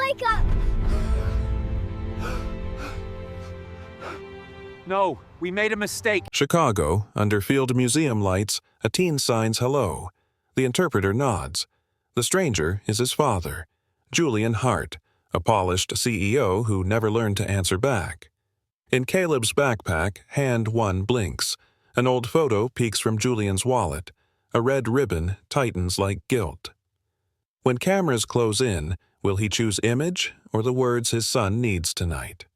wake up! No, we made a mistake. Chicago, under Field Museum lights, a teen signs hello. The interpreter nods. The stranger is his father, Julian Hart, a polished CEO who never learned to answer back. In Caleb's backpack, hand one blinks. An old photo peeks from Julian's wallet. A red ribbon tightens like guilt. When cameras close in, will he choose image or the words his son needs tonight?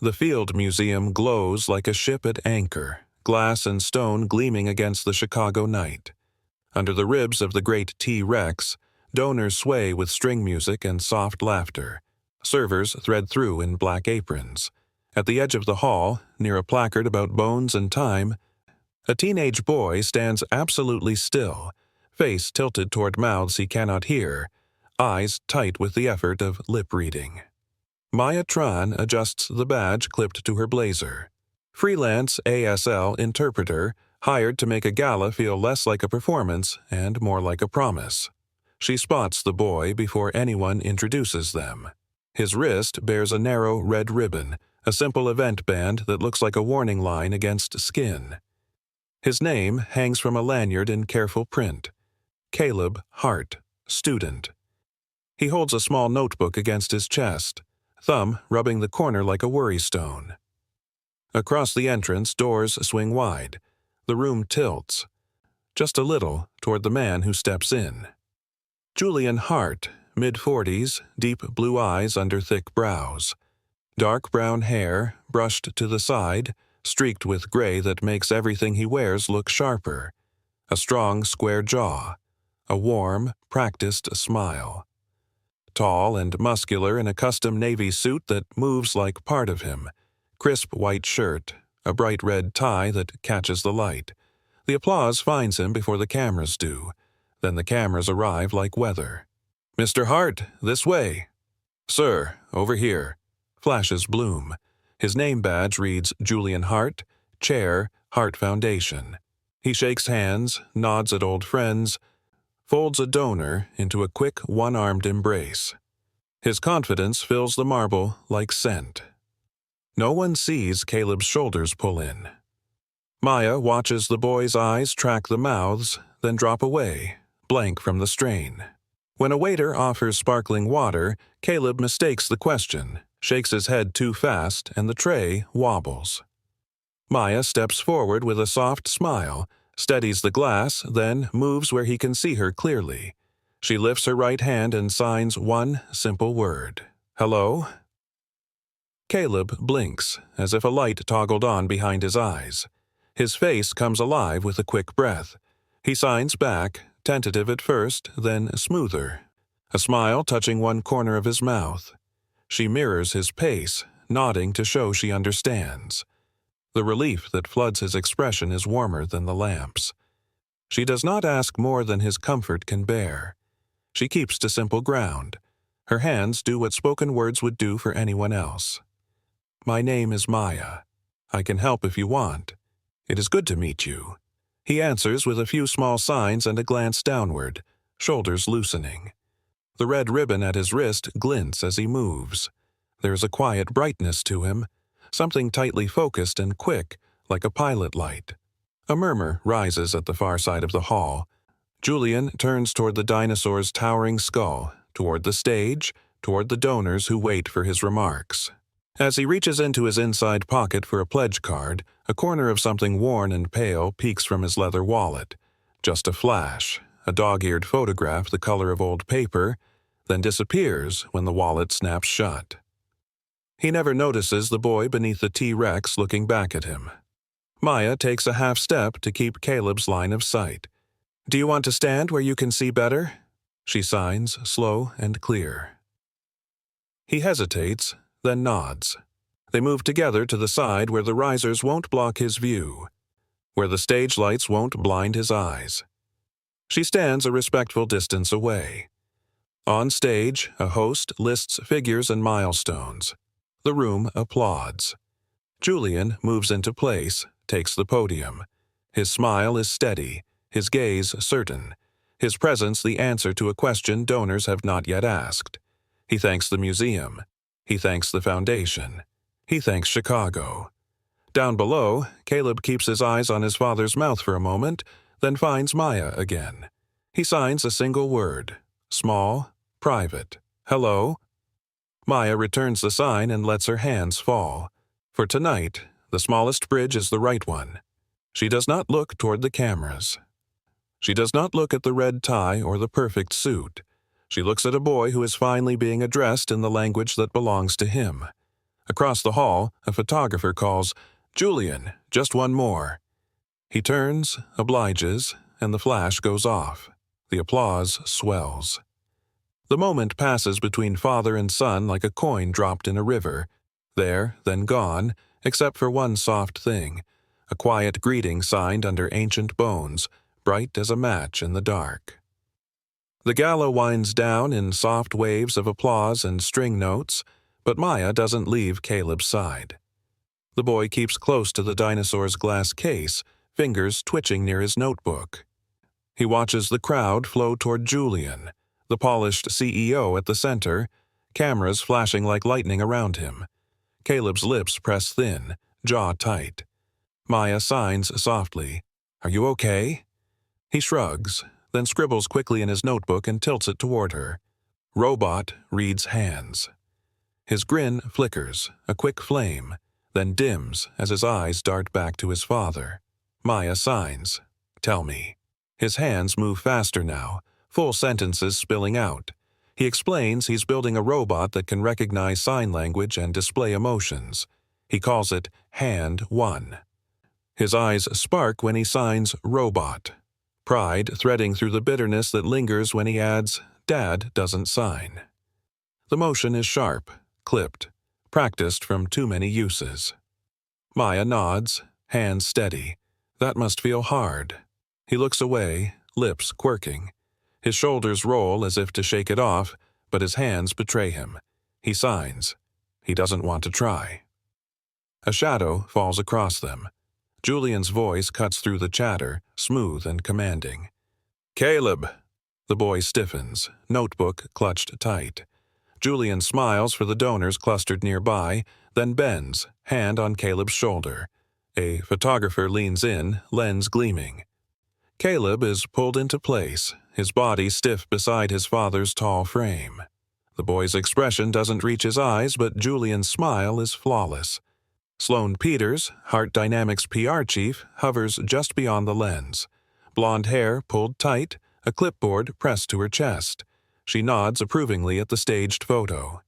The Field Museum glows like a ship at anchor, glass and stone gleaming against the Chicago night. Under the ribs of the great T-Rex, donors sway with string music and soft laughter. Servers thread through in black aprons. At the edge of the hall, near a placard about bones and time, a teenage boy stands absolutely still, face tilted toward mouths he cannot hear, eyes tight with the effort of lip-reading. Maya Tran adjusts the badge clipped to her blazer. Freelance ASL interpreter, hired to make a gala feel less like a performance and more like a promise. She spots the boy before anyone introduces them. His wrist bears a narrow red ribbon, a simple event band that looks like a warning line against skin. His name hangs from a lanyard in careful print. Caleb Hart, student. He holds a small notebook against his chest, thumb rubbing the corner like a worry stone. Across the entrance, doors swing wide. The room tilts, just a little, toward the man who steps in. Julian Hart, mid-40s, deep blue eyes under thick brows. Dark brown hair, brushed to the side, streaked with gray that makes everything he wears look sharper. A strong, square jaw. A warm, practiced smile. Tall and muscular in a custom navy suit that moves like part of him. Crisp white shirt, a bright red tie that catches the light. The applause finds him before the cameras do. Then the cameras arrive like weather. "Mr. Hart, this way." "Sir, over here," flashes Bloom. His name badge reads Julian Hart, Chair, Hart Foundation. He shakes hands, nods at old friends, folds a donor into a quick one-armed embrace. His confidence fills the marble like scent. No one sees Caleb's shoulders pull in. Maya watches the boy's eyes track the mouths, then drop away, blank from the strain. When a waiter offers sparkling water, Caleb mistakes the question, shakes his head too fast, and the tray wobbles. Maya steps forward with a soft smile, steadies the glass, then moves where he can see her clearly. She lifts her right hand and signs one simple word. "Hello?" Caleb blinks, as if a light toggled on behind his eyes. His face comes alive with a quick breath. He signs back, tentative at first, then smoother. A smile touching one corner of his mouth. She mirrors his pace, nodding to show she understands. The relief that floods his expression is warmer than the lamps. She does not ask more than his comfort can bear. She keeps to simple ground. Her hands do what spoken words would do for anyone else. "My name is Maya. I can help if you want. It is good to meet you." He answers with a few small signs and a glance downward, shoulders loosening. The red ribbon at his wrist glints as he moves. There is a quiet brightness to him, something tightly focused and quick, like a pilot light. A murmur rises at the far side of the hall. Julian turns toward the dinosaur's towering skull, toward the stage, toward the donors who wait for his remarks. As he reaches into his inside pocket for a pledge card, a corner of something worn and pale peeks from his leather wallet. Just a flash, a dog-eared photograph the color of old paper, then disappears when the wallet snaps shut. He never notices the boy beneath the T-Rex looking back at him. Maya takes a half step to keep Caleb's line of sight. "Do you want to stand where you can see better?" She signs, slow and clear. He hesitates, then nods. They move together to the side where the risers won't block his view, where the stage lights won't blind his eyes. She stands a respectful distance away. On stage, a host lists figures and milestones. The room applauds. Julian moves into place, takes the podium. His smile is steady, his gaze certain, his presence the answer to a question donors have not yet asked. He thanks the museum. He thanks the foundation. He thanks Chicago. Down below, Caleb keeps his eyes on his father's mouth for a moment, then finds Maya again. He signs a single word. Small, private. Hello? Maya returns the sign and lets her hands fall. For tonight, the smallest bridge is the right one. She does not look toward the cameras. She does not look at the red tie or the perfect suit. She looks at a boy who is finally being addressed in the language that belongs to him. Across the hall, a photographer calls, "Julian, just one more." He turns, obliges, and the flash goes off. The applause swells. The moment passes between father and son like a coin dropped in a river. There, then gone, except for one soft thing, a quiet greeting signed under ancient bones, bright as a match in the dark. The gala winds down in soft waves of applause and string notes, but Maya doesn't leave Caleb's side. The boy keeps close to the dinosaur's glass case, fingers twitching near his notebook. He watches the crowd flow toward Julian, the polished CEO at the center, cameras flashing like lightning around him. Caleb's lips press thin, jaw tight. Maya signs softly, "Are you okay?" He shrugs, then scribbles quickly in his notebook and tilts it toward her. Robot reads hands. His grin flickers, a quick flame, then dims as his eyes dart back to his father. Maya signs, "Tell me." His hands move faster now, full sentences spilling out. He explains he's building a robot that can recognize sign language and display emotions. He calls it Hand 1. His eyes spark when he signs robot, pride threading through the bitterness that lingers when he adds, "Dad doesn't sign." The motion is sharp, clipped, practiced from too many uses. Maya nods, hands steady. That must feel hard. He looks away, lips quirking. His shoulders roll as if to shake it off, but his hands betray him. He signs. He doesn't want to try. A shadow falls across them. Julian's voice cuts through the chatter, smooth and commanding. "Caleb!" The boy stiffens, notebook clutched tight. Julian smiles for the donors clustered nearby, then bends, hand on Caleb's shoulder. A photographer leans in, lens gleaming. Caleb is pulled into place, his body stiff beside his father's tall frame. The boy's expression doesn't reach his eyes, but Julian's smile is flawless. Sloane Peters, Heart Dynamics PR chief, hovers just beyond the lens. Blonde hair pulled tight, a clipboard pressed to her chest. She nods approvingly at the staged photo.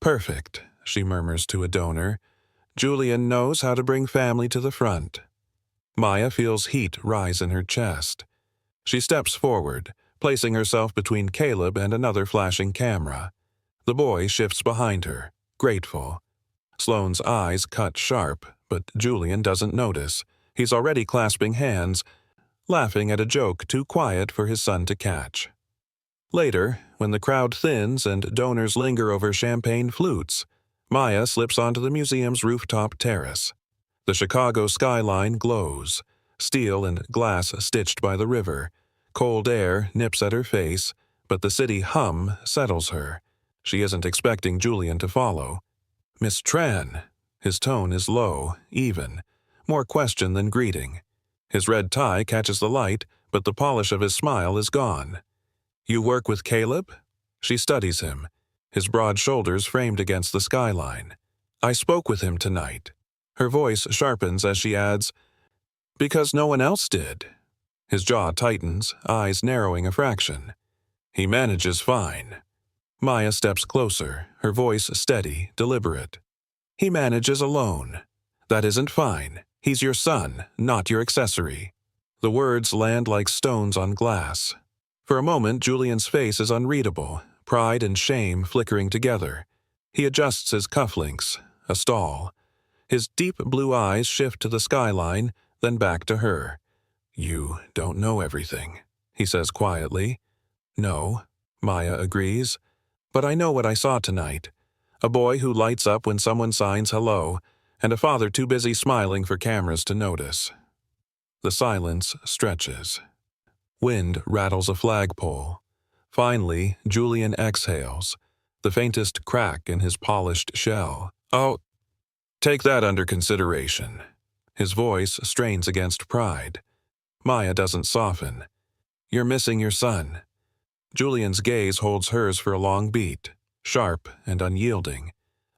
"Perfect," she murmurs to a donor. "Julian knows how to bring family to the front." Maya feels heat rise in her chest. She steps forward, placing herself between Caleb and another flashing camera. The boy shifts behind her, grateful. Sloane's eyes cut sharp, but Julian doesn't notice. He's already clasping hands, laughing at a joke too quiet for his son to catch. Later, when the crowd thins and donors linger over champagne flutes, Maya slips onto the museum's rooftop terrace. The Chicago skyline glows, steel and glass stitched by the river. Cold air nips at her face, but the city hum settles her. She isn't expecting Julian to follow. "Miss Tran." His tone is low, even, more question than greeting. His red tie catches the light, but the polish of his smile is gone. "You work with Caleb?" She studies him, his broad shoulders framed against the skyline. "I spoke with him tonight." Her voice sharpens as she adds, "Because no one else did." His jaw tightens, eyes narrowing a fraction. "He manages fine." Maya steps closer, her voice steady, deliberate. "He manages alone. That isn't fine. He's your son, not your accessory." The words land like stones on glass. For a moment, Julian's face is unreadable, pride and shame flickering together. He adjusts his cufflinks, a stall. His deep blue eyes shift to the skyline, then back to her. "You don't know everything," he says quietly. "No," Maya agrees. "But I know what I saw tonight. A boy who lights up when someone signs hello, and a father too busy smiling for cameras to notice." The silence stretches. Wind rattles a flagpole. Finally, Julian exhales. the faintest crack in his polished shell. "Oh, take that under consideration." His voice strains against pride. Maya doesn't soften. "You're missing your son." Julian's gaze holds hers for a long beat, sharp and unyielding.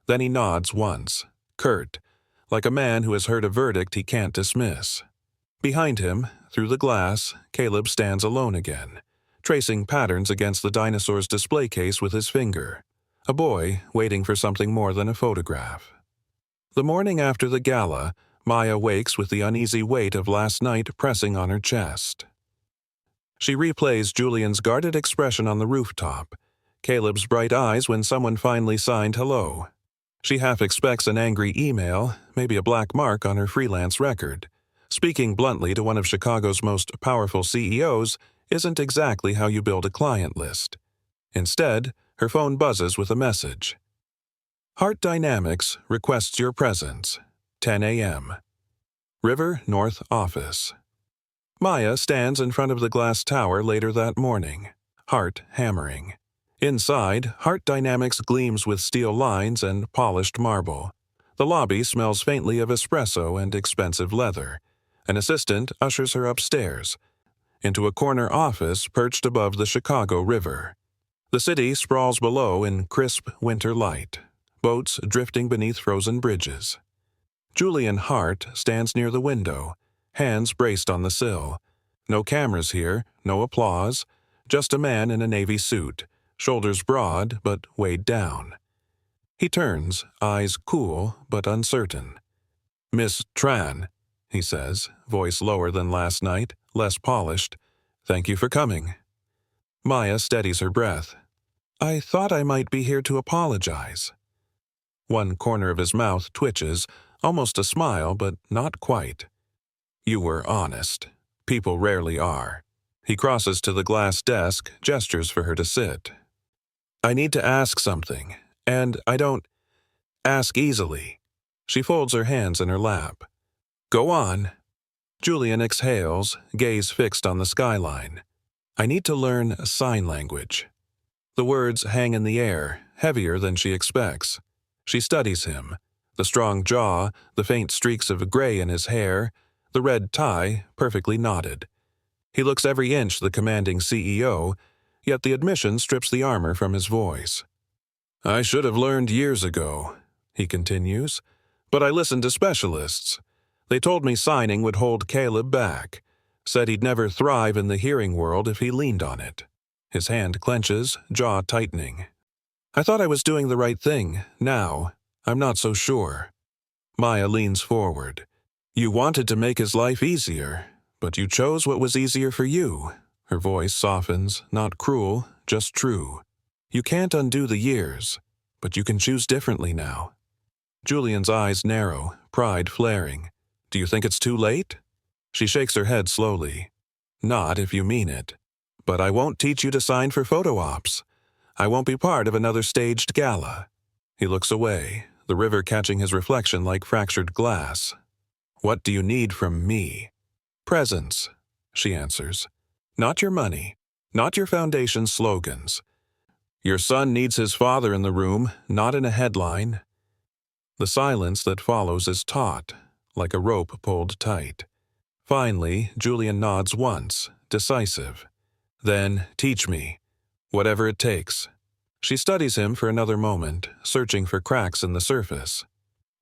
Then he nods once, curt, like a man who has heard a verdict he can't dismiss. Behind him, through the glass, Caleb stands alone again, tracing patterns against the dinosaur's display case with his finger. A boy waiting for something more than a photograph. The morning after the gala, Maya wakes with the uneasy weight of last night pressing on her chest. She replays Julian's guarded expression on the rooftop, Caleb's bright eyes when someone finally signed hello. She half expects an angry email, maybe a black mark on her freelance record. Speaking bluntly to one of Chicago's most powerful CEOs isn't exactly how you build a client list. Instead, her phone buzzes with a message. Heart Dynamics requests your presence. 10 a.m. River North Office. Maya stands in front of the glass tower later that morning, heart hammering. Inside, Heart Dynamics gleams with steel lines and polished marble. The lobby smells faintly of espresso and expensive leather. An assistant ushers her upstairs, into a corner office perched above the Chicago River. The city sprawls below in crisp winter light, boats drifting beneath frozen bridges. Julian Hart stands near the window, hands braced on the sill. No cameras here, no applause, just a man in a navy suit, shoulders broad but weighed down. He turns, eyes cool but uncertain. "Miss Tran," he says, voice lower than last night, less polished. "Thank you for coming." Maya steadies her breath. "I thought I might be here to apologize." One corner of his mouth twitches, almost a smile, but not quite. "You were honest. People rarely are." He crosses to the glass desk, gestures for her to sit. "I need to ask something, and I don't ask easily." She folds her hands in her lap. "Go on." Julian exhales, gaze fixed on the skyline. "I need to learn sign language." The words hang in the air, heavier than she expects. She studies him. The strong jaw, the faint streaks of gray in his hair, the red tie perfectly knotted. He looks every inch the commanding CEO, yet the admission strips the armor from his voice. "I should have learned years ago," he continues, "but I listened to specialists. They told me signing would hold Caleb back, said he'd never thrive in the hearing world if he leaned on it." His hand clenches, jaw tightening. "I thought I was doing the right thing. Now, I'm not so sure." Maya leans forward. "You wanted to make his life easier, but you chose what was easier for you." Her voice softens, not cruel, just true. "You can't undo the years, but you can choose differently now." Julian's eyes narrow, pride flaring. "Do you think it's too late?" She shakes her head slowly. "Not if you mean it. But I won't teach you to sign for photo ops. I won't be part of another staged gala." He looks away, the river catching his reflection like fractured glass. "What do you need from me?" "Presence," she answers. "Not your money, not your foundation's slogans. Your son needs his father in the room, not in a headline." The silence that follows is taut, like a rope pulled tight. Finally, Julian nods once, decisive. "Then teach me, whatever it takes." She studies him for another moment, searching for cracks in the surface.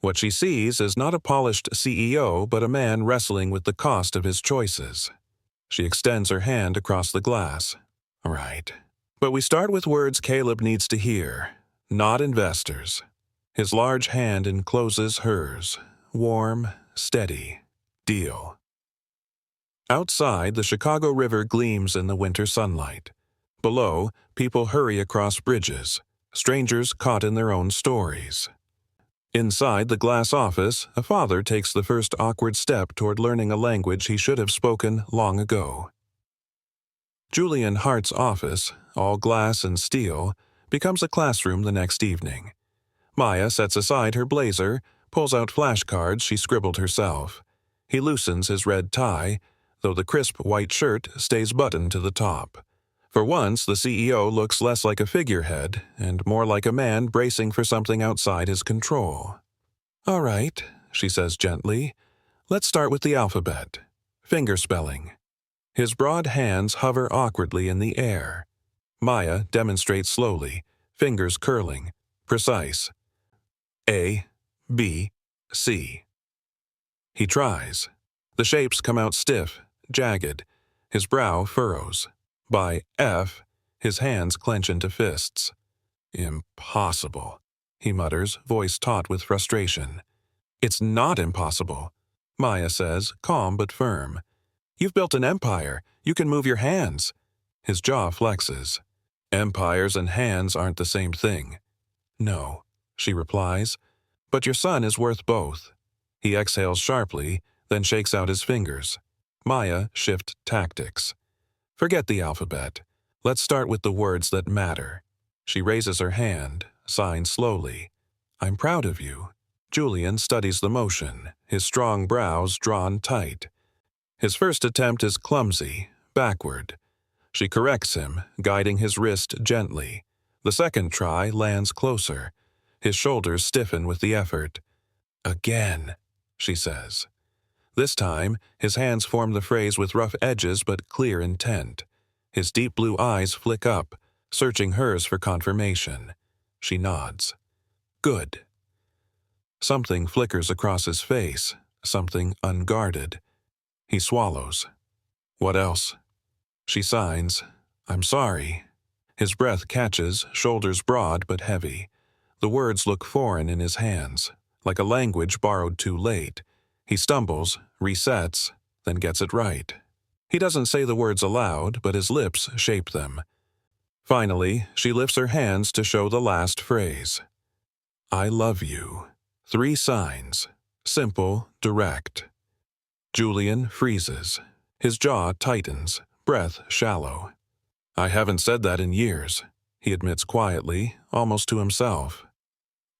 What she sees is not a polished CEO, but a man wrestling with the cost of his choices. She extends her hand across the glass. "All right. But we start with words Caleb needs to hear, not investors." His large hand encloses hers, warm, steady. Deal. Outside, the Chicago River gleams in the winter sunlight. Below, people hurry across bridges, strangers caught in their own stories. Inside the glass office, a father takes the first awkward step toward learning a language he should have spoken long ago. Julian Hart's office, all glass and steel, becomes a classroom the next evening. Maya sets aside her blazer, pulls out flashcards she scribbled herself. He loosens his red tie, though the crisp white shirt stays buttoned to the top. For once, the CEO looks less like a figurehead and more like a man bracing for something outside his control. "All right," she says gently. "Let's start with the alphabet. Fingerspelling." His broad hands hover awkwardly in the air. Maya demonstrates slowly, fingers curling, precise. A, B, C. He tries. The shapes come out stiff, jagged. His brow furrows. By F, his hands clench into fists. "Impossible," he mutters, voice taut with frustration. "It's not impossible," Maya says, calm but firm. "You've built an empire. You can move your hands." His jaw flexes. "Empires and hands aren't the same thing." "No," she replies, "but your son is worth both." He exhales sharply, then shakes out his fingers. Maya shift tactics. "Forget the alphabet. Let's start with the words that matter." She raises her hand, signs slowly. "I'm proud of you." Julian studies the motion, his strong brows drawn tight. His first attempt is clumsy, backward. She corrects him, guiding his wrist gently. The second try lands closer. His shoulders stiffen with the effort. "Again," she says. This time, his hands form the phrase with rough edges but clear intent. His deep blue eyes flick up, searching hers for confirmation. She nods. "Good." Something flickers across his face, something unguarded. He swallows. "What else?" She signs. "I'm sorry." His breath catches, shoulders broad but heavy. The words look foreign in his hands, like a language borrowed too late. He stumbles, resets, then gets it right. He doesn't say the words aloud, but his lips shape them. Finally, she lifts her hands to show the last phrase. "I love you." 3 signs. Simple, direct. Julian freezes. His jaw tightens, breath shallow. "I haven't said that in years," he admits quietly, almost to himself.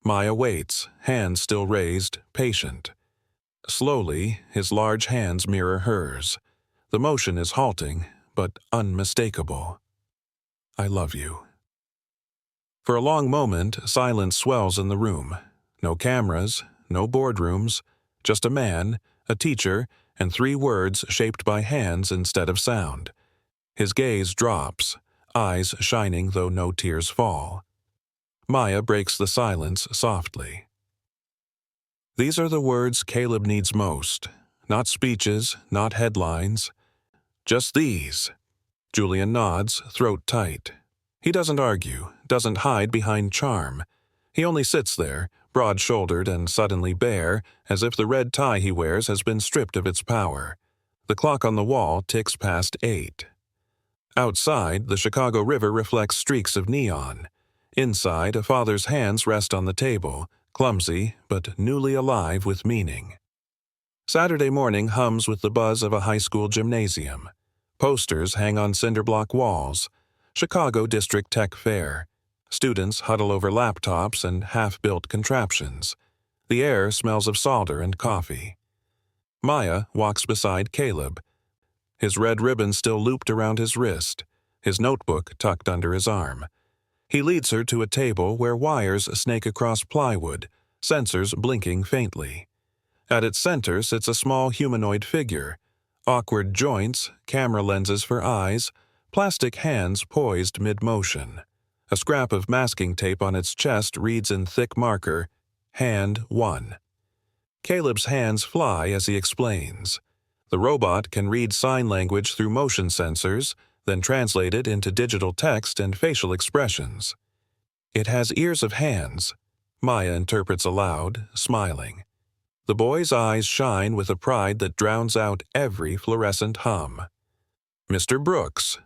Maya waits, hands still raised, patient. Slowly, his large hands mirror hers. The motion is halting, but unmistakable. "I love you." For a long moment, silence swells in the room. No cameras, no boardrooms, just a man, a teacher, and 3 words shaped by hands instead of sound. His gaze drops, eyes shining though no tears fall. Maya breaks the silence softly. "These are the words Caleb needs most. Not speeches, not headlines. Just these." Julian nods, throat tight. He doesn't argue, doesn't hide behind charm. He only sits there, broad-shouldered and suddenly bare, as if the red tie he wears has been stripped of its power. The clock on the wall ticks past 8. Outside, the Chicago River reflects streaks of neon. Inside, a father's hands rest on the table, clumsy but newly alive with meaning. Saturday morning hums with the buzz of a high school gymnasium. Posters hang on cinder-block walls. Chicago District Tech Fair. Students huddle over laptops and half-built contraptions. The air smells of solder and coffee. Maya walks beside Caleb. His red ribbon still looped around his wrist, his notebook tucked under his arm. He leads her to a table where wires snake across plywood, sensors blinking faintly. At its center sits a small humanoid figure. Awkward joints, camera lenses for eyes, plastic hands poised mid-motion. A scrap of masking tape on its chest reads in thick marker, "Hand 1." Caleb's hands fly as he explains. The robot can read sign language through motion sensors, then translate it into digital text and facial expressions. "It has ears of hands," Maya interprets aloud, smiling. The boy's eyes shine with a pride that drowns out every fluorescent hum. "Mr. Brooks,"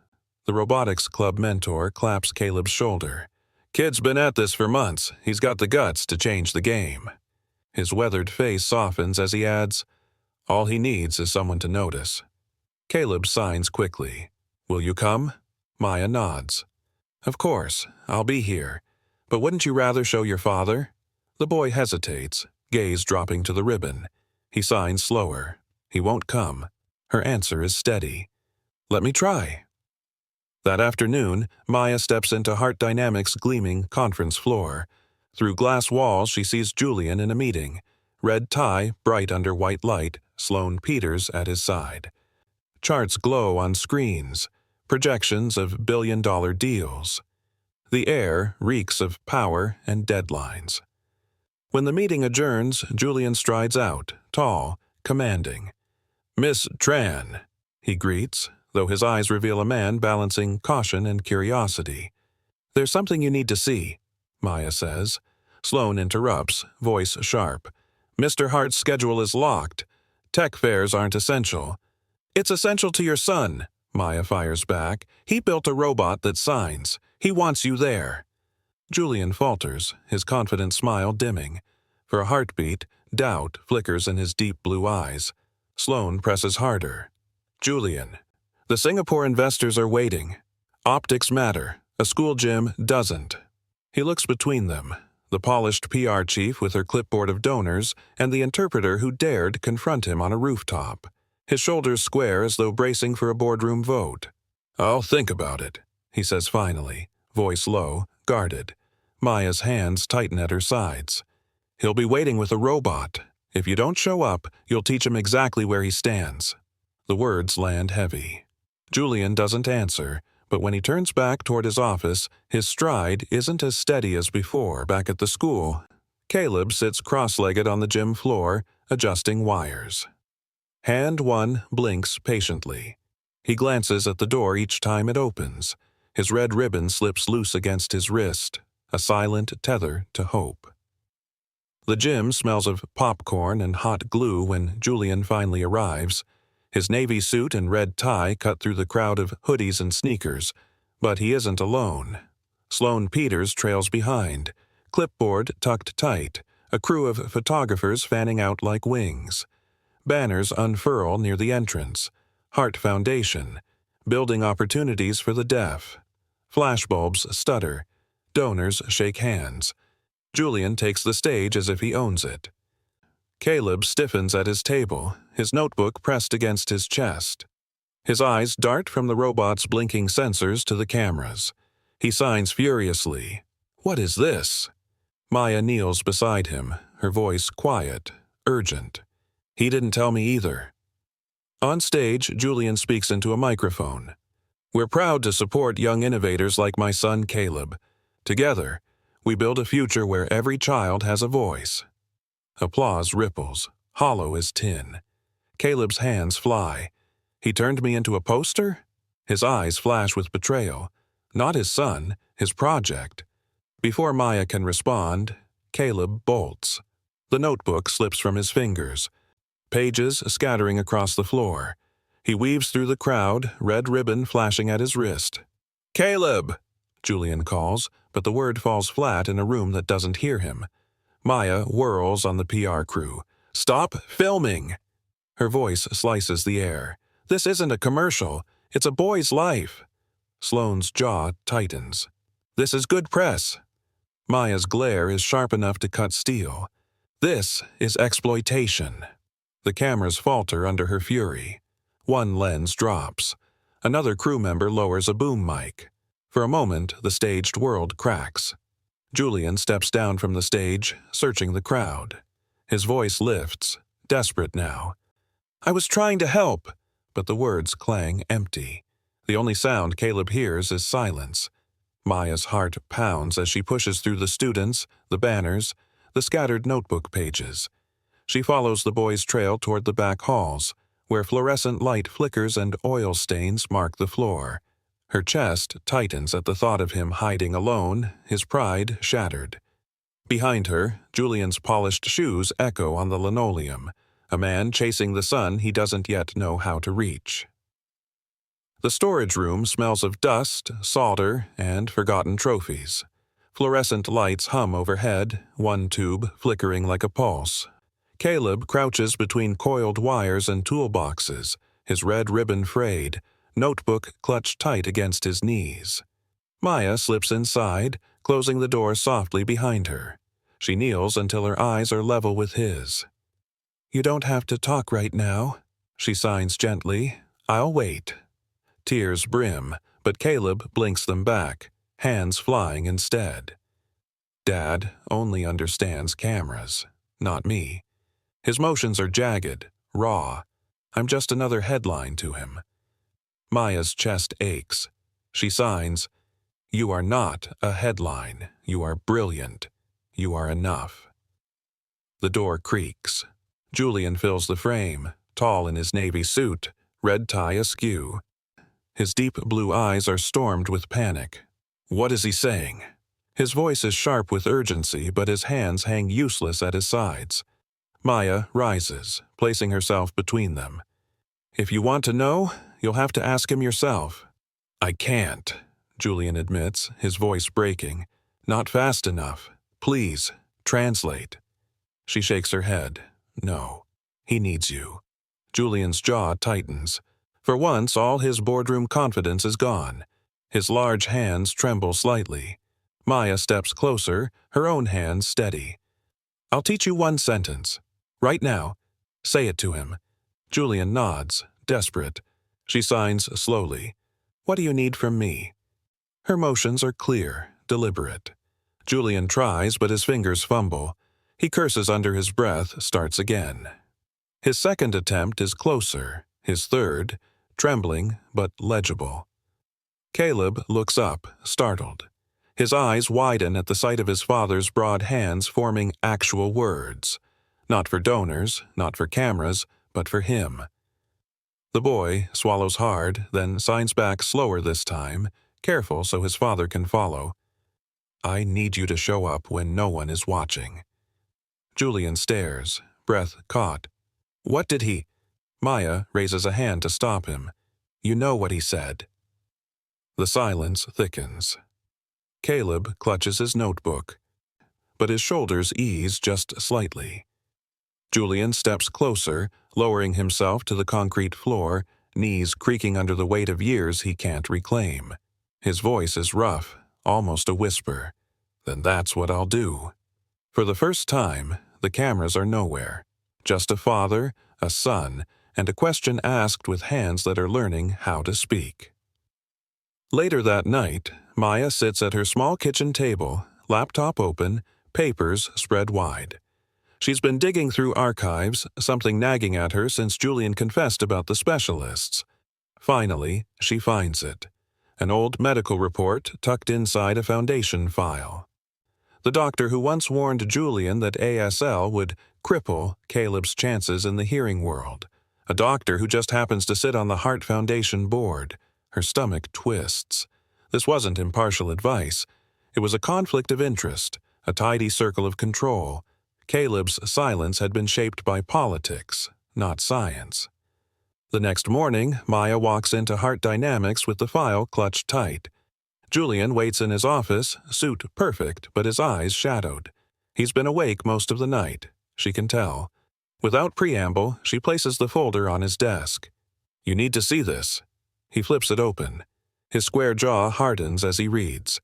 the robotics club mentor claps Caleb's shoulder. "Kid's been at this for months. He's got the guts to change the game." His weathered face softens as he adds, "All he needs is someone to notice." Caleb signs quickly. "Will you come?" Maya nods. "Of course, I'll be here. But wouldn't you rather show your father?" The boy hesitates, gaze dropping to the ribbon. He signs slower. He won't come. Her answer is steady. "Let me try." That afternoon, Maya steps into Heart Dynamics' gleaming conference floor. Through glass walls, she sees Julian in a meeting. Red tie, bright under white light, Sloane Peters at his side. Charts glow on screens, projections of billion-dollar deals. The air reeks of power and deadlines. When the meeting adjourns, Julian strides out, tall, commanding. "Miss Tran," he greets, though his eyes reveal a man balancing caution and curiosity. "There's something you need to see," Maya says. Sloane interrupts, voice sharp. "Mr. Hart's schedule is locked. Tech fairs aren't essential." "It's essential to your son," Maya fires back. "He built a robot that signs. He wants you there." Julian falters, his confident smile dimming. For a heartbeat, doubt flickers in his deep blue eyes. Sloane presses harder. "Julian, the Singapore investors are waiting. Optics matter. A school gym doesn't." He looks between them, the polished PR chief with her clipboard of donors and the interpreter who dared confront him on a rooftop. His shoulders square as though bracing for a boardroom vote. "I'll think about it," he says finally, voice low, guarded. Maya's hands tighten at her sides. "He'll be waiting with a robot. If you don't show up, you'll teach him exactly where he stands." The words land heavy. Julian doesn't answer, but when he turns back toward his office, his stride isn't as steady as before back at the school. Caleb sits cross-legged on the gym floor, adjusting wires. Hand one blinks patiently. He glances at the door each time it opens. His red ribbon slips loose against his wrist, a silent tether to hope. The gym smells of popcorn and hot glue when Julian finally arrives. His navy suit and red tie cut through the crowd of hoodies and sneakers, but he isn't alone. Sloane Peters trails behind, clipboard tucked tight, a crew of photographers fanning out like wings. Banners unfurl near the entrance. Hart Foundation, building opportunities for the deaf. Flashbulbs stutter. Donors shake hands. Julian takes the stage as if he owns it. Caleb stiffens at his table, his notebook pressed against his chest. His eyes dart from the robot's blinking sensors to the cameras. He signs furiously. "What is this?" Maya kneels beside him, her voice quiet, urgent. "He didn't tell me either." On stage, Julian speaks into a microphone. "We're proud to support young innovators like my son Caleb. Together, we build a future where every child has a voice." Applause ripples, hollow as tin. Caleb's hands fly. "He turned me into a poster?" His eyes flash with betrayal. Not his son, his project. Before Maya can respond, Caleb bolts. The notebook slips from his fingers. Pages scattering across the floor. He weaves through the crowd, red ribbon flashing at his wrist. "Caleb!" Julian calls, but the word falls flat in a room that doesn't hear him. Maya whirls on the PR crew. "Stop filming!" Her voice slices the air. "This isn't a commercial. It's a boy's life." Sloane's jaw tightens. "This is good press." Maya's glare is sharp enough to cut steel. "This is exploitation." The cameras falter under her fury. One lens drops. Another crew member lowers a boom mic. For a moment, the staged world cracks. Julian steps down from the stage, searching the crowd. His voice lifts, desperate now. "I was trying to help," but the words clang empty. The only sound Caleb hears is silence. Maya's heart pounds as she pushes through the students, the banners, the scattered notebook pages. She follows the boy's trail toward the back halls, where fluorescent light flickers and oil stains mark the floor. Her chest tightens at the thought of him hiding alone, his pride shattered. Behind her, Julian's polished shoes echo on the linoleum, a man chasing the sun he doesn't yet know how to reach. The storage room smells of dust, solder, and forgotten trophies. Fluorescent lights hum overhead, one tube flickering like a pulse. Caleb crouches between coiled wires and toolboxes, his red ribbon frayed, notebook clutched tight against his knees. Maya slips inside, closing the door softly behind her. She kneels until her eyes are level with his. "You don't have to talk right now," she signs gently. "I'll wait." Tears brim, but Caleb blinks them back, hands flying instead. Dad only understands cameras, not me. His motions are jagged, raw. I'm just another headline to him. Maya's chest aches. She signs, "You are not a headline. You are brilliant. You are enough." The door creaks. Julian fills the frame, tall in his navy suit, red tie askew. His deep blue eyes are stormed with panic. What is he saying? His voice is sharp with urgency, but his hands hang useless at his sides. Maya rises, placing herself between them. "If you want to know, you'll have to ask him yourself." "I can't," Julian admits, his voice breaking. "Not fast enough. Please, translate." She shakes her head. "No, he needs you." Julian's jaw tightens. For once, all his boardroom confidence is gone. His large hands tremble slightly. Maya steps closer, her own hands steady. "I'll teach you one sentence. Right now. Say it to him." Julian nods, desperate. She signs slowly. "What do you need from me?" Her motions are clear, deliberate. Julian tries, but his fingers fumble. He curses under his breath, starts again. His second attempt is closer, his third, trembling but legible. Caleb looks up, startled. His eyes widen at the sight of his father's broad hands forming actual words. Not for donors, not for cameras, but for him. The boy swallows hard, then signs back slower this time, careful so his father can follow. "I need you to show up when no one is watching." Julian stares, breath caught. "What did he—" Maya raises a hand to stop him. "You know what he said." The silence thickens. Caleb clutches his notebook, but his shoulders ease just slightly. Julian steps closer, lowering himself to the concrete floor, knees creaking under the weight of years he can't reclaim. His voice is rough, almost a whisper. "Then that's what I'll do." For the first time, the cameras are nowhere. Just a father, a son, and a question asked with hands that are learning how to speak. Later that night, Maya sits at her small kitchen table, laptop open, papers spread wide. She's been digging through archives, something nagging at her since Julian confessed about the specialists. Finally, she finds it. An old medical report tucked inside a foundation file. The doctor who once warned Julian that ASL would cripple Caleb's chances in the hearing world. A doctor who just happens to sit on the Heart Foundation board. Her stomach twists. This wasn't impartial advice. It was a conflict of interest, a tidy circle of control. Caleb's silence had been shaped by politics, not science. The next morning, Maya walks into Heart Dynamics with the file clutched tight. Julian waits in his office, suit perfect, but his eyes shadowed. He's been awake most of the night, she can tell. Without preamble, she places the folder on his desk. "You need to see this." He flips it open. His square jaw hardens as he reads.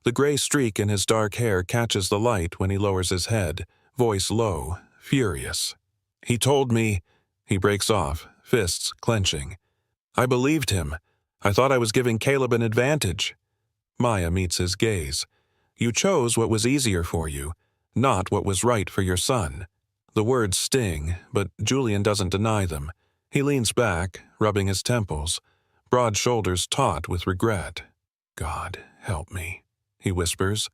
The gray streak in his dark hair catches the light when he lowers his head, voice low, furious. "He told me—" He breaks off, fists clenching. "I believed him. I thought I was giving Caleb an advantage." Maya meets his gaze. "You chose what was easier for you, not what was right for your son." The words sting, but Julian doesn't deny them. He leans back, rubbing his temples, broad shoulders taut with regret. "God, help me," he whispers.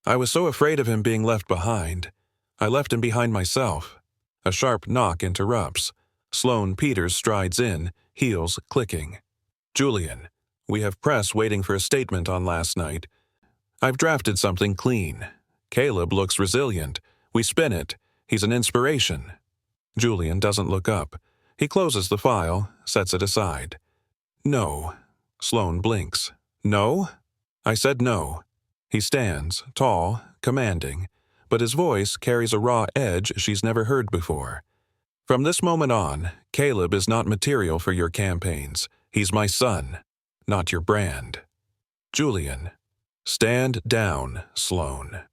"I was so afraid of him being left behind. I left him behind myself." A sharp knock interrupts. Sloane Peters strides in, heels clicking. "Julian, we have press waiting for a statement on last night. I've drafted something clean. Caleb looks resilient. We spin it. He's an inspiration." Julian doesn't look up. He closes the file, sets it aside. "No." Sloane blinks. "No?" "I said no." He stands, tall, commanding, but his voice carries a raw edge she's never heard before. "From this moment on, Caleb is not material for your campaigns. He's my son, not your brand." Julian. "Stand down, Sloane."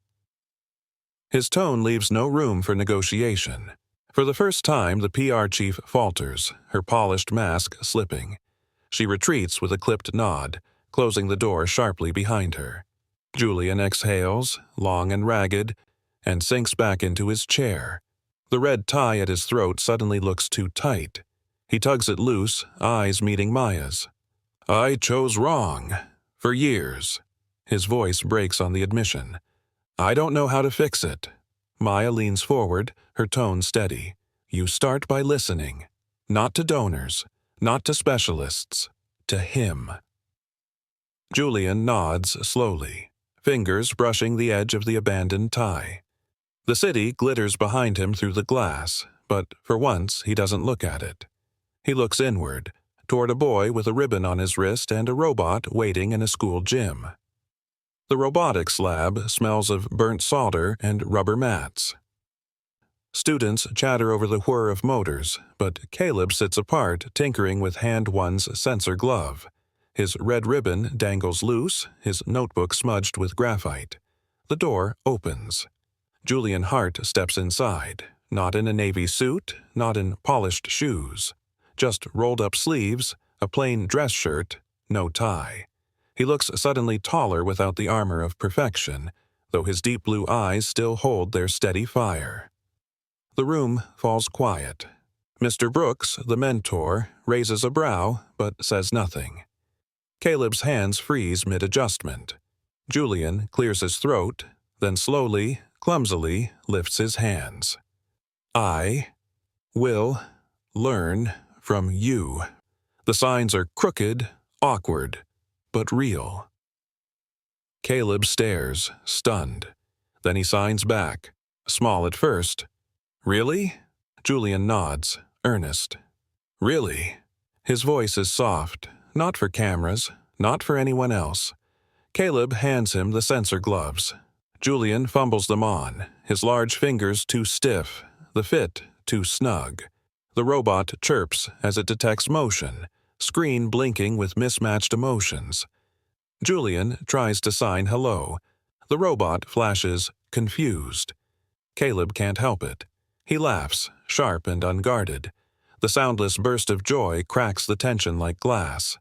His tone leaves no room for negotiation. For the first time, the PR chief falters, her polished mask slipping. She retreats with a clipped nod, closing the door sharply behind her. Julian exhales, long and ragged, and sinks back into his chair. The red tie at his throat suddenly looks too tight. He tugs it loose, eyes meeting Maya's. "I chose wrong. For years." His voice breaks on the admission. "I don't know how to fix it." Maya leans forward, her tone steady. "You start by listening. Not to donors, not to specialists, to him." Julian nods slowly, fingers brushing the edge of the abandoned tie. The city glitters behind him through the glass, but for once he doesn't look at it. He looks inward, toward a boy with a ribbon on his wrist and a robot waiting in a school gym. The robotics lab smells of burnt solder and rubber mats. Students chatter over the whir of motors, but Caleb sits apart, tinkering with Hand 1's sensor glove. His red ribbon dangles loose, his notebook smudged with graphite. The door opens. Julian Hart steps inside, not in a navy suit, not in polished shoes. Just rolled-up sleeves, a plain dress shirt, no tie. He looks suddenly taller without the armor of perfection, though his deep blue eyes still hold their steady fire. The room falls quiet. Mr. Brooks, the mentor, raises a brow, but says nothing. Caleb's hands freeze mid-adjustment. Julian clears his throat, then slowly, clumsily lifts his hands. "I will learn from you." The signs are crooked, awkward, but real. Caleb stares, stunned. Then he signs back, small at first. "Really?" Julian nods, earnest. "Really?" His voice is soft, not for cameras, not for anyone else. Caleb hands him the sensor gloves. Julian fumbles them on, his large fingers too stiff, the fit too snug. The robot chirps as it detects motion, screen blinking with mismatched emotions. Julian tries to sign hello. The robot flashes confused. Caleb can't help it. He laughs, sharp and unguarded. The soundless burst of joy cracks the tension like glass.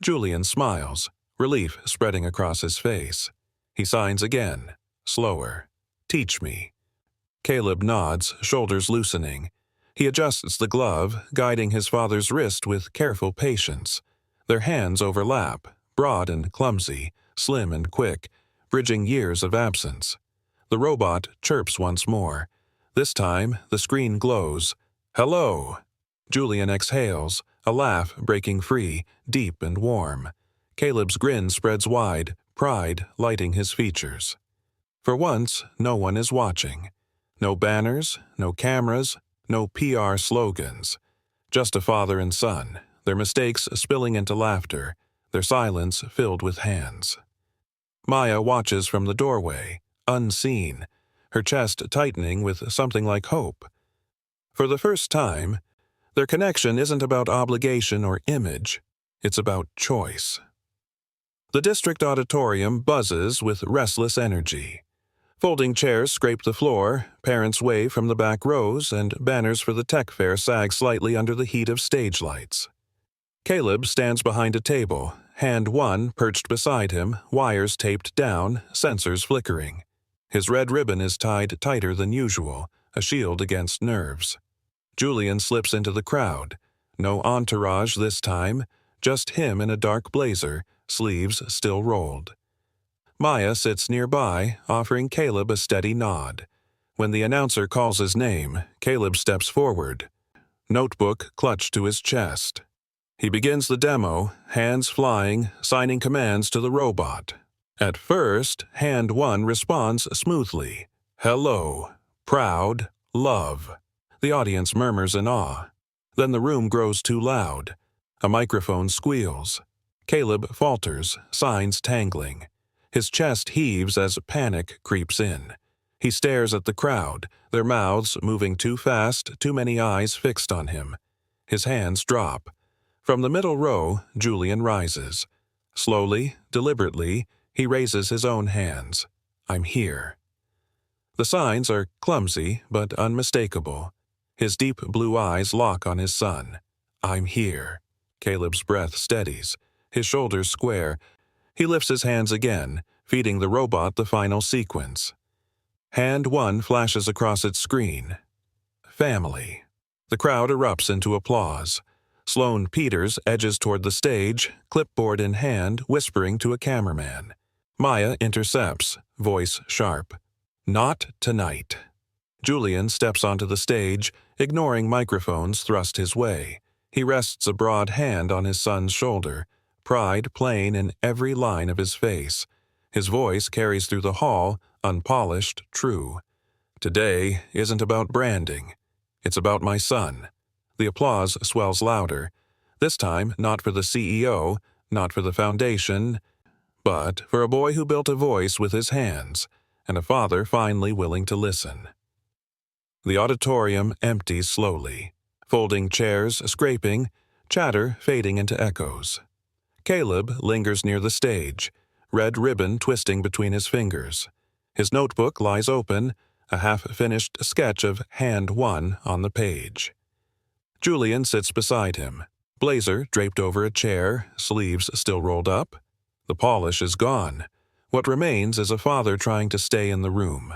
Julian smiles, relief spreading across his face. He signs again, slower. "Teach me." Caleb nods, shoulders loosening. He adjusts the glove, guiding his father's wrist with careful patience. Their hands overlap, broad and clumsy, slim and quick, bridging years of absence. The robot chirps once more. This time, the screen glows. "Hello." Julian exhales, a laugh breaking free, deep and warm. Caleb's grin spreads wide, pride lighting his features. For once, no one is watching. No banners, no cameras, no PR slogans. Just a father and son, their mistakes spilling into laughter, their silence filled with hands. Maya watches from the doorway, unseen, her chest tightening with something like hope. For the first time, their connection isn't about obligation or image, it's about choice. The district auditorium buzzes with restless energy. Folding chairs scrape the floor, parents wave from the back rows, and banners for the tech fair sag slightly under the heat of stage lights. Caleb stands behind a table, Hand 1 perched beside him, wires taped down, sensors flickering. His red ribbon is tied tighter than usual, a shield against nerves. Julian slips into the crowd. No entourage this time, just him in a dark blazer, sleeves still rolled. Maya sits nearby, offering Caleb a steady nod. When the announcer calls his name, Caleb steps forward, notebook clutched to his chest. He begins the demo, hands flying, signing commands to the robot. At first, Hand 1 responds smoothly. "Hello. Proud. Love." The audience murmurs in awe. Then the room grows too loud. A microphone squeals. Caleb falters, signs tangling. His chest heaves as panic creeps in. He stares at the crowd, their mouths moving too fast, too many eyes fixed on him. His hands drop. From the middle row, Julian rises. Slowly, deliberately, he raises his own hands. "I'm here." The signs are clumsy but unmistakable. His deep blue eyes lock on his son. "I'm here. Caleb's breath steadies. His shoulders square. He lifts his hands again, feeding the robot the final sequence. Hand 1 flashes across its screen. Family. The crowd erupts into applause. Sloane Peters edges toward the stage, clipboard in hand, whispering to a cameraman. Maya intercepts, voice sharp. Not tonight. Julian steps onto the stage, ignoring microphones thrust his way. He rests a broad hand on his son's shoulder, pride plain in every line of his face. His voice carries through the hall, unpolished, true. Today isn't about branding. It's about my son. The applause swells louder. This time, not for the CEO, not for the foundation, but for a boy who built a voice with his hands, and a father finally willing to listen. The auditorium empties slowly. Folding chairs scraping, chatter fading into echoes. Caleb lingers near the stage, red ribbon twisting between his fingers. His notebook lies open, a half-finished sketch of Hand 1 on the page. Julian sits beside him, blazer draped over a chair, sleeves still rolled up. The polish is gone. What remains is a father trying to stay in the room.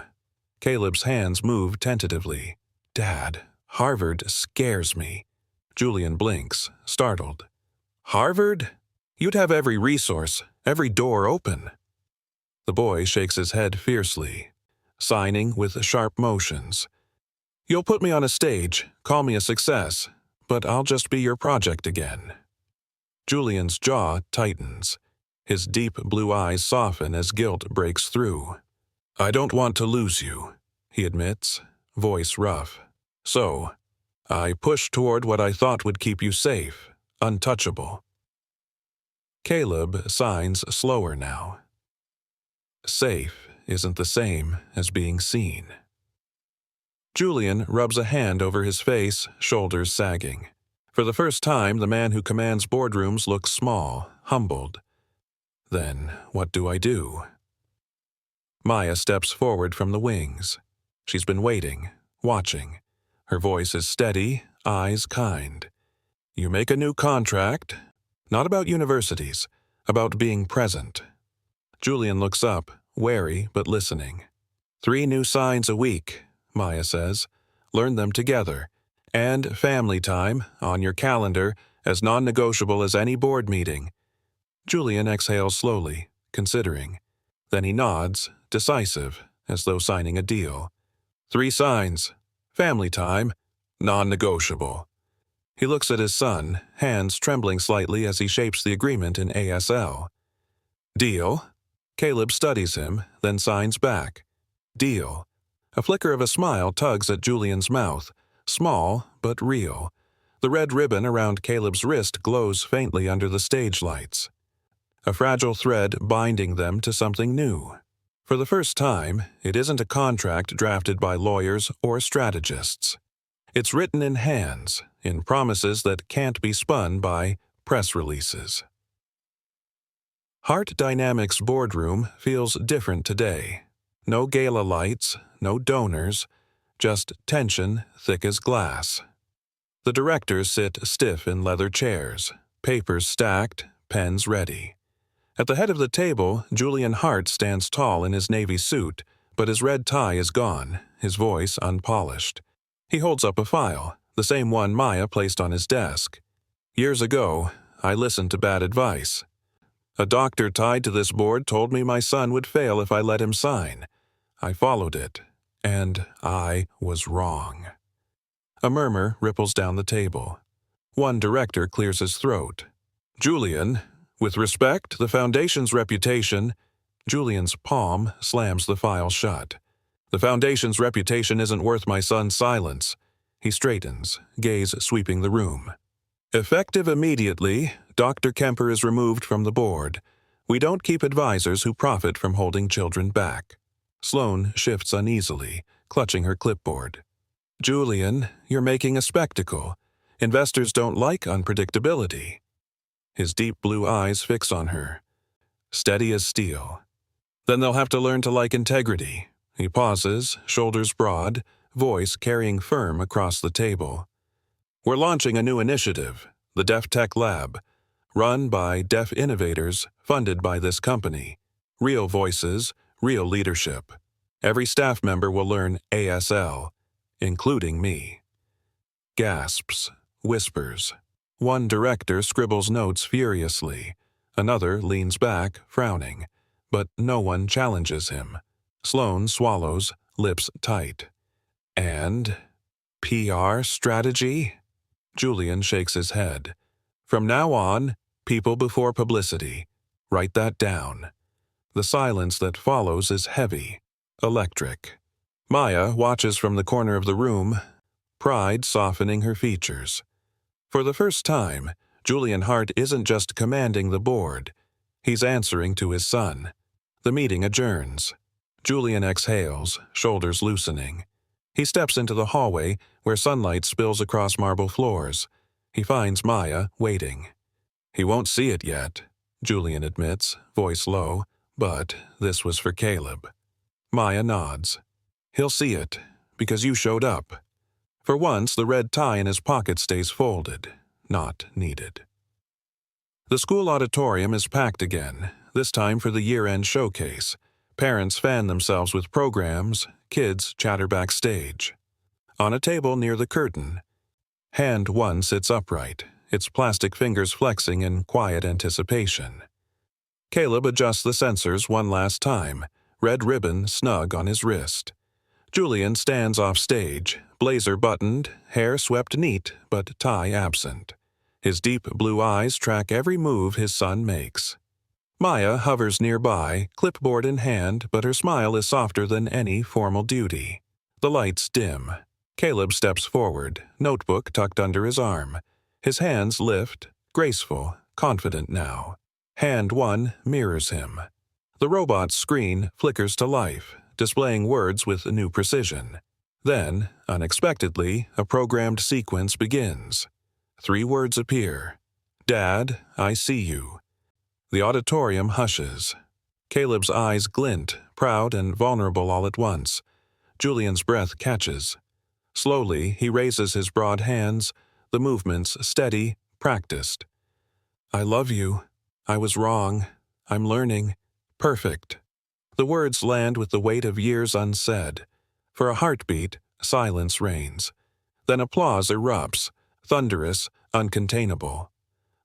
Caleb's hands move tentatively. Dad, Harvard scares me. Julian blinks, startled. Harvard? You'd have every resource, every door open. The boy shakes his head fiercely, signing with sharp motions. You'll put me on a stage, call me a success, but I'll just be your project again. Julian's jaw tightens. His deep blue eyes soften as guilt breaks through. I don't want to lose you, he admits, voice rough. So, I push toward what I thought would keep you safe, untouchable. Caleb signs slower now. Safe isn't the same as being seen. Julian rubs a hand over his face, shoulders sagging. For the first time, the man who commands boardrooms looks small, humbled. Then, what do I do? Maya steps forward from the wings. She's been waiting, watching. Her voice is steady, eyes kind. You make a new contract, not about universities, about being present. Julian looks up, wary but listening. 3 new signs a week, Maya says. Learn them together. And family time, on your calendar, as non-negotiable as any board meeting. Julian exhales slowly, considering. Then he nods, decisive, as though signing a deal. 3 signs. Family time, non-negotiable. He looks at his son, hands trembling slightly as he shapes the agreement in ASL. Deal. Caleb studies him, then signs back. Deal. A flicker of a smile tugs at Julian's mouth, small but real. The red ribbon around Caleb's wrist glows faintly under the stage lights. A fragile thread binding them to something new. For the first time, it isn't a contract drafted by lawyers or strategists. It's written in hands, in promises that can't be spun by press releases. Heart Dynamics boardroom feels different today. No gala lights, no donors, just tension thick as glass. The directors sit stiff in leather chairs, papers stacked, pens ready. At the head of the table, Julian Hart stands tall in his navy suit, but his red tie is gone, his voice unpolished. He holds up a file, the same one Maya placed on his desk. Years ago, I listened to bad advice. A doctor tied to this board told me my son would fail if I let him sign. I followed it, and I was wrong. A murmur ripples down the table. One director clears his throat. Julian, with respect, the Foundation's reputation. Julian's palm slams the file shut. The Foundation's reputation isn't worth my son's silence. He straightens, gaze sweeping the room. Effective immediately, Dr. Kemper is removed from the board. We don't keep advisors who profit from holding children back. Sloane shifts uneasily, clutching her clipboard. Julian, you're making a spectacle. Investors don't like unpredictability. His deep blue eyes fix on her, steady as steel. Then they'll have to learn to like integrity. He pauses, shoulders broad, voice carrying firm across the table. We're launching a new initiative, the Deaf Tech Lab, run by deaf innovators funded by this company. Real voices, real leadership. Every staff member will learn ASL, including me. Gasps, whispers. One director scribbles notes furiously. Another leans back, frowning, but no one challenges him. Sloan swallows, lips tight. And PR strategy? Julian shakes his head. From now on, people before publicity. Write that down. The silence that follows is heavy, electric. Maya watches from the corner of the room, pride softening her features. For the first time, Julian Hart isn't just commanding the board. He's answering to his son. The meeting adjourns. Julian exhales, shoulders loosening. He steps into the hallway where sunlight spills across marble floors. He finds Maya waiting. He won't see it yet, Julian admits, voice low, but this was for Caleb. Maya nods. He'll see it, because you showed up. For once, the red tie in his pocket stays folded, not needed. The school auditorium is packed again, this time for the year-end showcase. Parents fan themselves with programs, kids chatter backstage. On a table near the curtain, hand one sits upright, its plastic fingers flexing in quiet anticipation. Caleb adjusts the sensors one last time, red ribbon snug on his wrist. Julian stands off stage, blazer buttoned, hair swept neat, but tie absent. His deep blue eyes track every move his son makes. Maya hovers nearby, clipboard in hand, but her smile is softer than any formal duty. The lights dim. Caleb steps forward, notebook tucked under his arm. His hands lift, graceful, confident now. Hand one mirrors him. The robot's screen flickers to life, displaying words with new precision. Then, unexpectedly, a programmed sequence begins. 3 words appear. Dad, I see you. The auditorium hushes. Caleb's eyes glint, proud and vulnerable all at once. Julian's breath catches. Slowly, he raises his broad hands, the movements steady, practiced. I love you. I was wrong. I'm learning. Perfect. The words land with the weight of years unsaid. For a heartbeat, silence reigns. Then applause erupts, thunderous, uncontainable.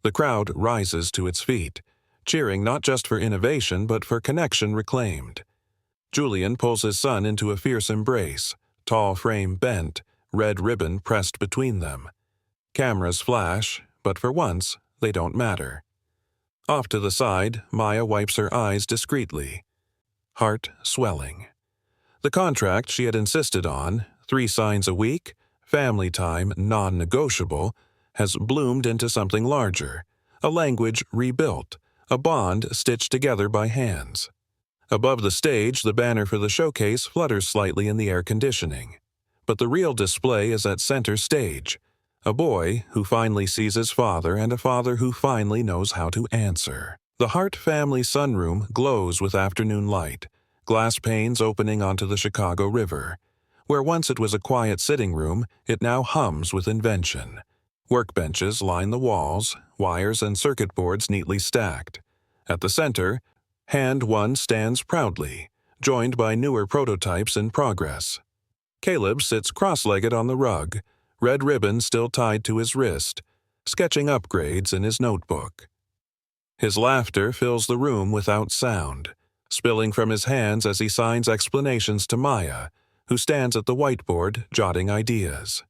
The crowd rises to its feet, cheering not just for innovation but for connection reclaimed. Julian pulls his son into a fierce embrace, tall frame bent, red ribbon pressed between them. Cameras flash, but for once, they don't matter. Off to the side, Maya wipes her eyes discreetly. Heart swelling. The contract she had insisted on, 3 signs a week, family time non-negotiable, has bloomed into something larger, a language rebuilt, a bond stitched together by hands. Above the stage, the banner for the showcase flutters slightly in the air conditioning. But the real display is at center stage, a boy who finally sees his father and a father who finally knows how to answer. The Hart family sunroom glows with afternoon light, glass panes opening onto the Chicago River. Where once it was a quiet sitting room, it now hums with invention. Workbenches line the walls, wires and circuit boards neatly stacked. At the center, hand one stands proudly, joined by newer prototypes in progress. Caleb sits cross-legged on the rug, red ribbon still tied to his wrist, sketching upgrades in his notebook. His laughter fills the room without sound, spilling from his hands as he signs explanations to Maya, who stands at the whiteboard jotting ideas.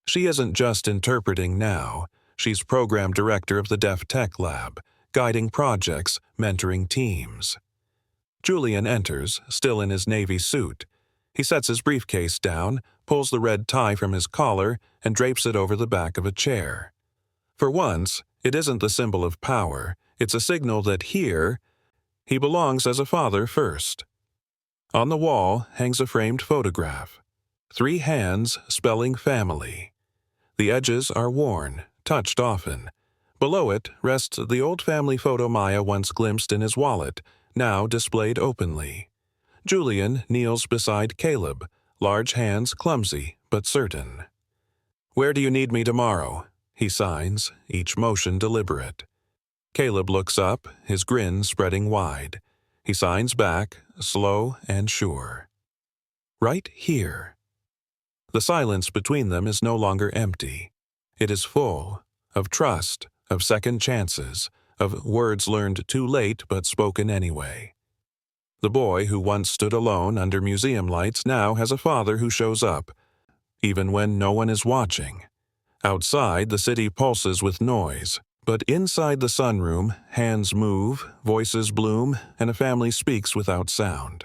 She isn't just interpreting now, she's program director of the Deaf Tech Lab, guiding projects, mentoring teams. Julian enters, still in his navy suit. He sets his briefcase down, pulls the red tie from his collar, and drapes it over the back of a chair. For once, it isn't the symbol of power, it's a signal that here, he belongs as a father first. On the wall hangs a framed photograph. 3 hands spelling family. The edges are worn, touched often. Below it rests the old family photo Maya once glimpsed in his wallet, now displayed openly. Julian kneels beside Caleb, large hands clumsy but certain. "Where do you need me tomorrow?" He signs, each motion deliberate. Caleb looks up, his grin spreading wide. He signs back, slow and sure. Right here. The silence between them is no longer empty. It is full of trust, of second chances, of words learned too late but spoken anyway. The boy who once stood alone under museum lights now has a father who shows up, even when no one is watching. Outside, the city pulses with noise, but inside the sunroom, hands move, voices bloom, and a family speaks without sound.